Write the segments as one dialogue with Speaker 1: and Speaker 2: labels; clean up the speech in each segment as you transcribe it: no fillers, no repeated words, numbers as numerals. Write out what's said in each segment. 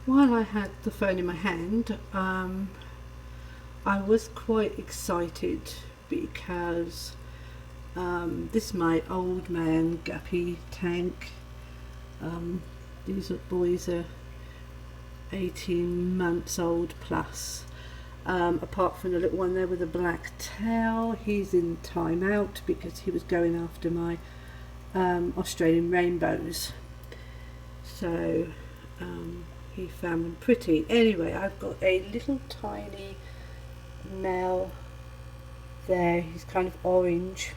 Speaker 1: While I had the phone in my hand, I was quite excited because this is my old man guppy tank. These boys are 18 months old plus. Apart from the little one there with the black tail, he's in timeout because he was going after my Australian rainbows. So he found them pretty. Anyway, I've got a little tiny male there. He's kind of orange.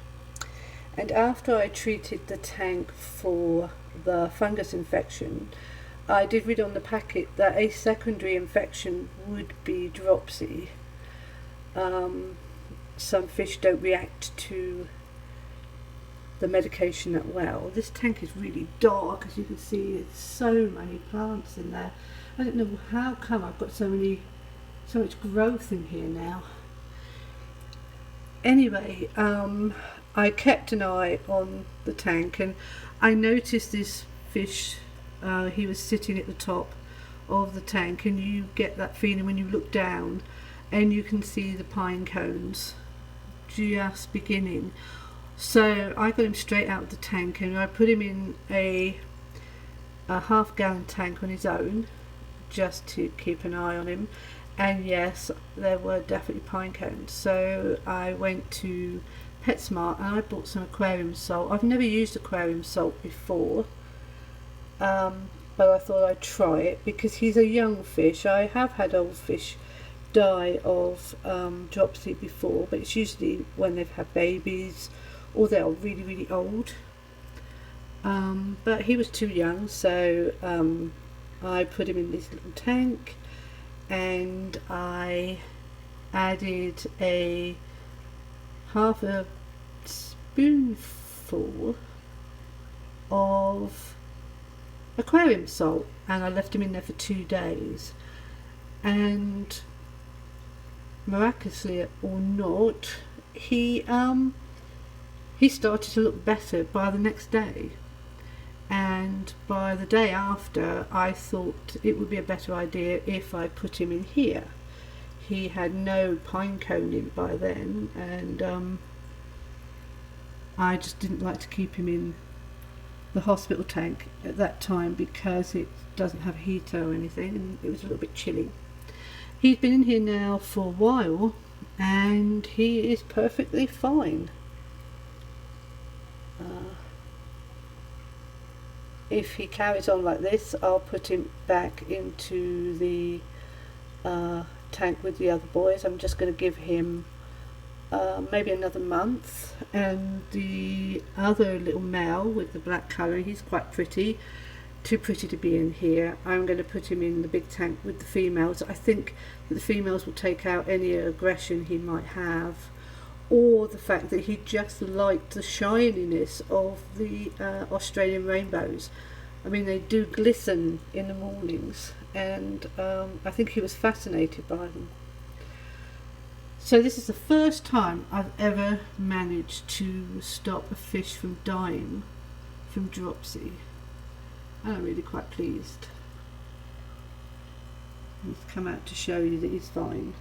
Speaker 1: And after I treated the tank for the fungus infection, I did read on the packet that a secondary infection would be dropsy. Some fish don't react to the medication that well. This tank is really dark, as you can see. There's so many plants in there. I don't know how come I've got so much growth in here now. Anyway, I kept an eye on the tank and I noticed this fish. He was sitting at the top of the tank, and you get that feeling when you look down and you can see the pine cones just beginning. So I got him straight out of the tank and I put him in a half-gallon tank on his own just to keep an eye on him. And yes, there were definitely pine cones. So I went to PetSmart and I bought some aquarium salt. I've never used aquarium salt before, but I thought I'd try it because he's a young fish. I have had old fish die of dropsy before, but it's usually when they've had babies or they're really, really old. But he was too young, so I put him in this little tank and I added a half a spoonful of aquarium salt, and I left him in there for 2 days, and miraculously or not, he started to look better by the next day, and by the day after I thought it would be a better idea if I put him in here. He had no pine cone in by then, and I just didn't like to keep him in the hospital tank at that time because it doesn't have a heater or anything, and it was a little bit chilly. He's been in here now for a while and he is perfectly fine. If he carries on like this, I'll put him back into the tank with the other boys. I'm just going to give him maybe another month, and the other little male with the black colour, he's quite pretty, too pretty to be in here. I'm going to put him in the big tank with the females. I think that the females will take out any aggression he might have, or the fact that he just liked the shininess of the Australian rainbows. I mean, they do glisten in the mornings, and I think he was fascinated by them. So this is the first time I've ever managed to stop a fish from dying from dropsy, and I'm really quite pleased. He's come out to show you that he's fine.